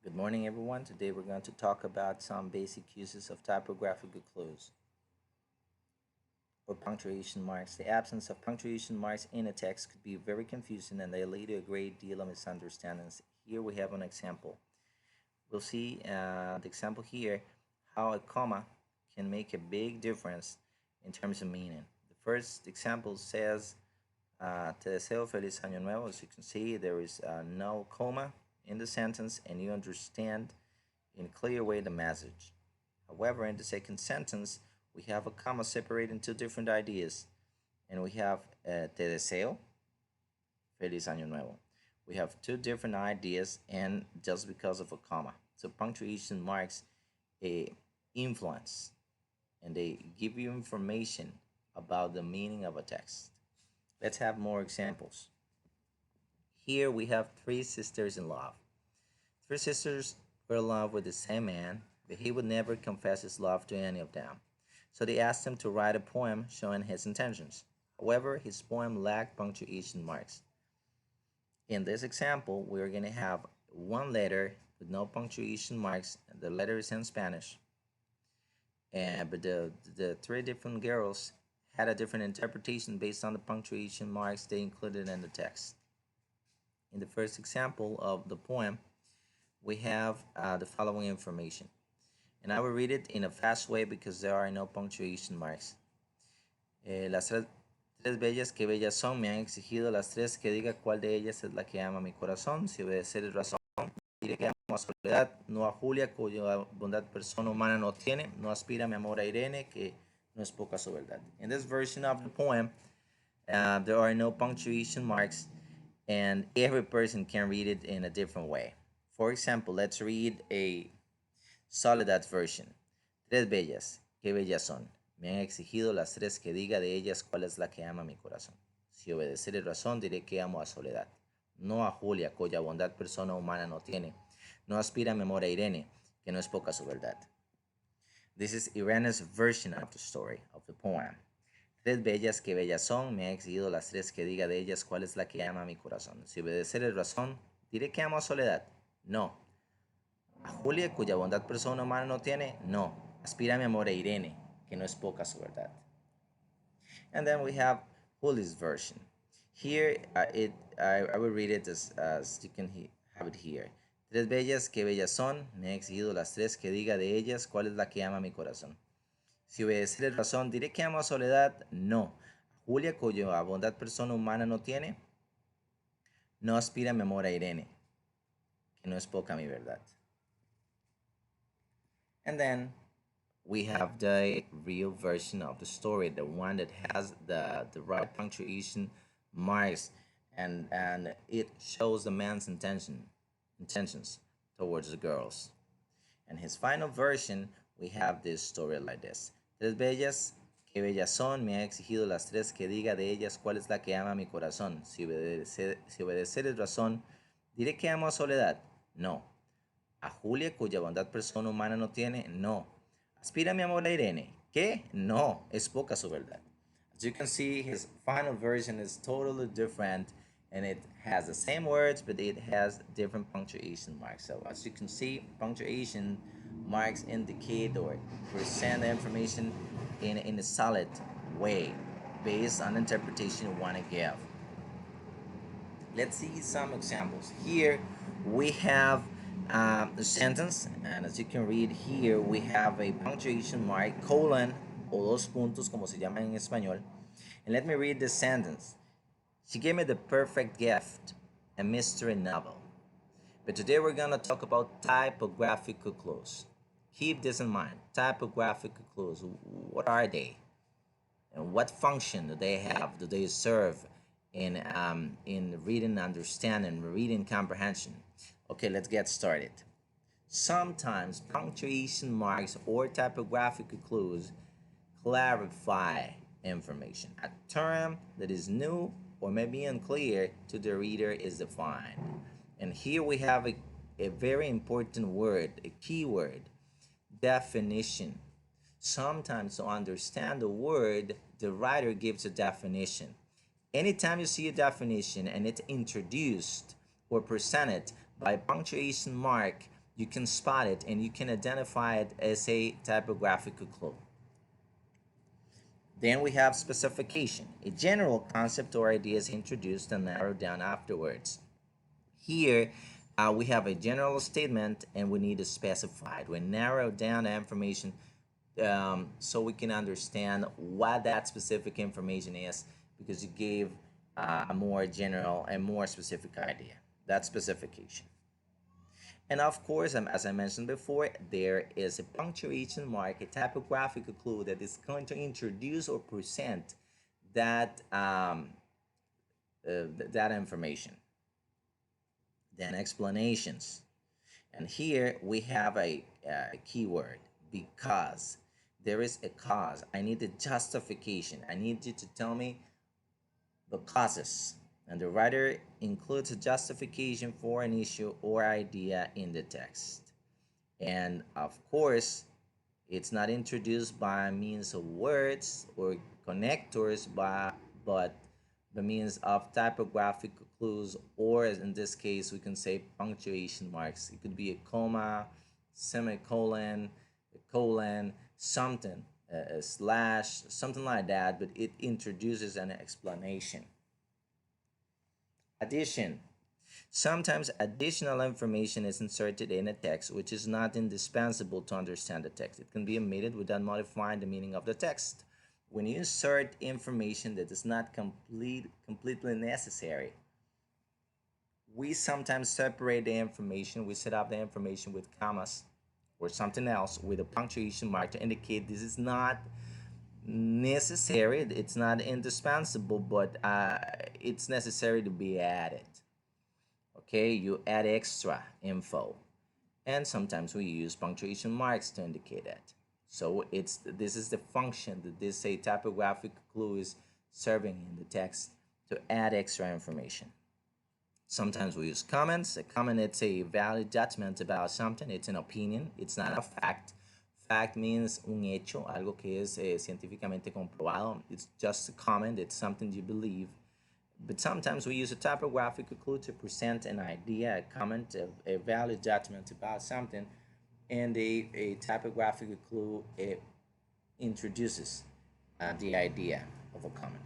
Good morning, everyone. Today we're going to talk about some basic uses of typographical clues or punctuation marks. The absence of punctuation marks in a text could be very confusing and they lead to a great deal of misunderstandings. Here we have an example. We'll see the example here how a comma can make a big difference in terms of meaning. The first example says, Te deseo feliz año nuevo. As you can see, there is no comma in the sentence and you understand in a clear way the message. However, in the second sentence, we have a comma separating two different ideas, and we have te deseo, feliz año nuevo. We have two different ideas, and just because of a comma. So punctuation marks a influence, and they give you information about the meaning of a text. Let's have more examples. Here we have three sisters in love. Three sisters were in love with the same man, but he would never confess his love to any of them. So they asked him to write a poem showing his intentions. However, his poem lacked punctuation marks. In this example, we're going to have one letter with no punctuation marks. The letter is in Spanish. But the three different girls had a different interpretation based on the punctuation marks they included in the text. In the first example of the poem, we have the following information. And I will read it in a fast way because there are no punctuation marks. Las tres bellas que bellas son me han exigido las tres que diga cuál de ellas es la que ama mi corazón. Si obedecer es razón, diré que amo a Soledad, no a Julia, cuya bondad persona humana no tiene, no aspira mi amor a Irene, que no es poca su verdad. In this version of the poem, there are no punctuation marks, and every person can read it in a different way. For example, let's read a Soledad version. Tres bellas, qué bellas son. Me han exigido las tres que diga de ellas cuál es la que ama mi corazón. Si obedecer es razón, diré que amo a Soledad. No a Julia, cuya bondad persona humana no tiene. No aspira a mi amor a Irene, que no es poca su verdad. This is Irene's version of the story, of the poem. Tres bellas que bellas son, me han exigido las tres que diga de ellas cuál es la que ama mi corazón. Si obedecer es razón, diré que amo a Soledad. No. A Julia, cuya bondad persona humana no tiene, no. Aspira a mi amor a Irene, que no es poca su verdad. And then we have Julia's version. Here, I will read it as you can have it here. Tres bellas que bellas son, me han exigido las tres que diga de ellas cuál es la que ama mi corazón. Si obedecer es razón, diré que amo a Soledad, no. A Julia, cuya bondad persona humana no tiene, no aspira a mi amor a Irene, que no es poca mi verdad. And then we have the real version of the story, the one that has the right punctuation marks, and it shows the man's intentions towards the girls. And his final version, we have this story like this. Tres bellas, que bellas son, me ha exigido las tres que diga de ellas cuál es la que ama mi corazón. Si obedecer es razón, diré que amo a Soledad. No. A Julia, cuya bondad persona humana no tiene, no. Aspira mi amor a Irene, ¿qué? No, es poca su verdad. As you can see, his final version is totally different and it has the same words, but it has different punctuation marks. So as you can see, punctuation marks indicate or present the information in a solid way based on interpretation you want to give. Let's see some examples. Here we have the sentence, and as you can read here, we have a punctuation mark, colon, o dos puntos, como se llama en español. And let me read the sentence. She gave me the perfect gift, a mystery novel. But today we're going to talk about typographical clues. Keep this in mind. Typographical clues, what are they? And what function do they have? Do they serve in reading understanding, reading comprehension? Okay, let's get started. Sometimes punctuation marks or typographical clues clarify information. A term that is new or may be unclear to the reader is defined. And here we have a very important word, a key word, definition. Sometimes to understand the word, the writer gives a definition. Anytime you see a definition and it's introduced or presented by punctuation mark, you can spot it and you can identify it as a typographical clue. Then we have specification. A general concept or idea is introduced and narrowed down afterwards. Here, we have a general statement and we need to specify it. We narrow down the information so we can understand what that specific information is, because you gave a more general and more specific idea. That's specification. And of course, as I mentioned before, there is a punctuation mark, a typographical clue that is going to introduce or present that that information. Then explanations, and here we have a keyword, because. There is a cause. I need a justification. I need you to tell me the causes. And the writer includes a justification for an issue or idea in the text. And of course, it's not introduced by means of words or connectors, but by means of typographical clues, or in this case, we can say punctuation marks. It could be a comma, semicolon, a colon, something, a slash, something like that, but it introduces an explanation. Addition. Sometimes additional information is inserted in a text which is not indispensable to understand the text. It can be omitted without modifying the meaning of the text. When you insert information that is not completely necessary, we sometimes separate the information, we set up the information with commas or something else with a punctuation mark to indicate this is not necessary, it's not indispensable, but it's necessary to be added. Okay, you add extra info, and sometimes we use punctuation marks to indicate that. So this is the function that this a typographic clue is serving in the text, to add extra information. Sometimes we use comments. A comment, it's a valid judgment about something. It's an opinion. It's not a fact. Fact means un hecho, algo que es científicamente comprobado. It's just a comment. It's something you believe. But sometimes we use a typographical clue to present an idea, a comment, a valid judgment about something, and a typographical clue introduces the idea of a comment.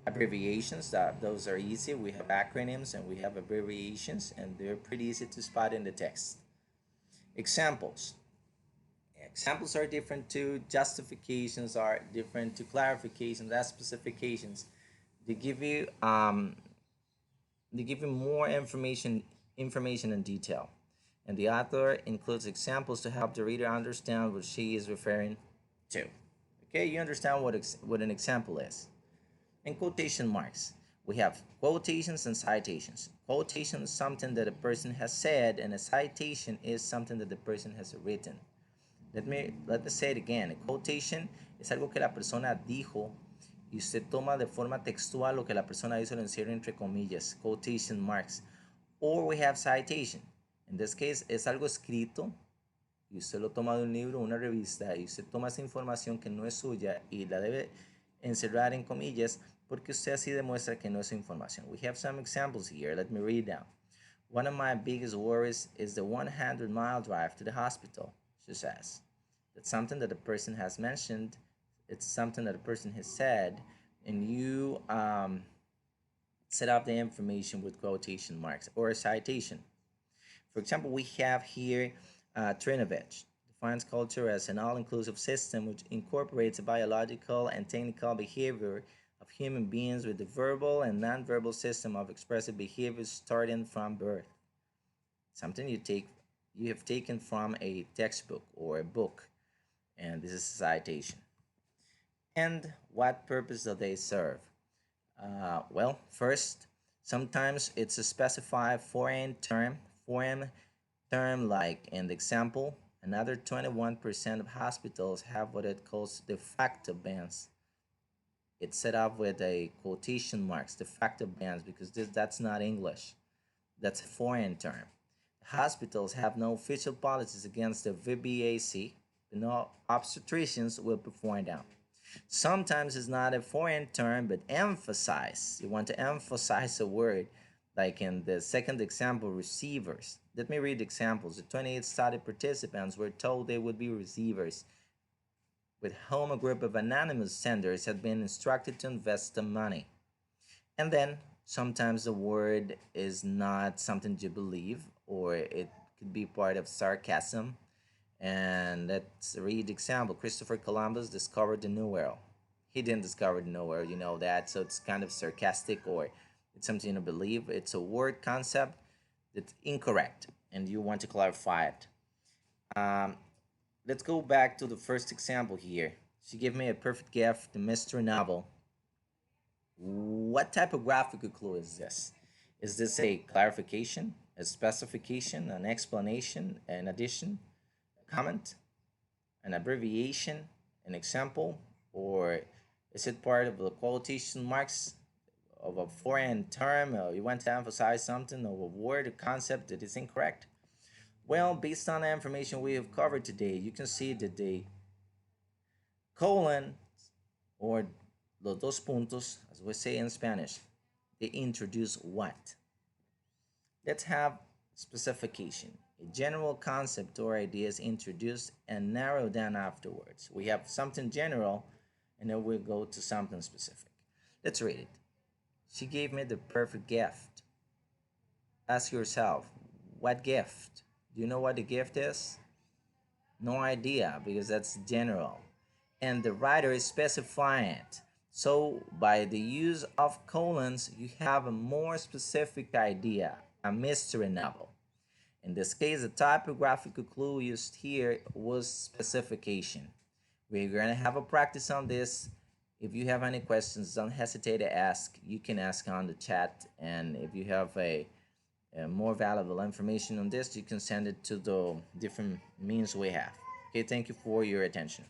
Abbreviations, those are easy. We have acronyms and we have abbreviations, and they're pretty easy to spot in the text. Examples. Examples are different to justifications, are different to clarifications, as specifications. They give you more information in detail, and the author includes examples to help the reader understand what she is referring to. Okay, you understand what an example is. And quotation marks. We have quotations and citations. Quotation is something that a person has said, and a citation is something that the person has written. Let me say it again. A quotation es algo que la persona dijo y usted toma de forma textual lo que la persona dice, lo encierra entre comillas. Quotation marks. Or we have citation. In this case, es algo escrito y usted lo toma de un libro, una revista, y usted toma esa información que no es suya y la debe encerrar en comillas, porque usted así demuestra que no es información. We have some examples here. Let me read down. One of my biggest worries is the 100-mile drive to the hospital, she says. That's something that the person has mentioned. It's something that a person has said, and you set up the information with quotation marks or a citation. For example, we have here Trinovich defines culture as an all-inclusive system which incorporates a biological and technical behavior of human beings with the verbal and non-verbal system of expressive behaviors starting from birth. Something you have taken from a textbook or a book, and this is a citation. And what purpose do they serve? Well, first, sometimes it's a specified foreign term like in the example. Another 21% of hospitals have what it calls de facto bans. It's set up with a quotation marks, de facto bans, because that's not English. That's a foreign term. Hospitals have no official policies against the VBAC, but no obstetricians will perform them. Sometimes it's not a foreign term, but emphasize. You want to emphasize a word. Like in the second example, receivers. Let me read the examples. The 28 study participants were told they would be receivers, with whom a group of anonymous senders had been instructed to invest the money. And then sometimes the word is not something you believe, or it could be part of sarcasm. And let's read the example. Christopher Columbus discovered the New World. He didn't discover the New World, you know that. So it's kind of sarcastic, or it's something you believe. It's a word concept that's incorrect, and you want to clarify it. Um, let's go back to the first example here. She gave me a perfect gift, the mystery novel. What typographical clue is this? Is this a clarification, a specification, an explanation, an addition, a comment, an abbreviation, an example, or is it part of the quotation marks of a foreign term? Or you want to emphasize something of a word or concept that is incorrect? Well, based on the information we have covered today, you can see that the colon, or los dos puntos, as we say in Spanish, they introduce what? Let's have specification. A general concept or idea is introduced and narrowed down afterwards. We have something general, and then we'll go to something specific. Let's read it. She gave me the perfect gift. Ask yourself, what gift? Do you know what the gift is? No idea, because that's general. And the writer is specifying it. So by the use of colons, you have a more specific idea, a mystery novel. In this case, the typographical clue used here was specification. We're going to have a practice on this. If you have any questions, don't hesitate to ask. You can ask on the chat, and if you have a more valuable information on this, you can send it to the different means we have. Okay, thank you for your attention.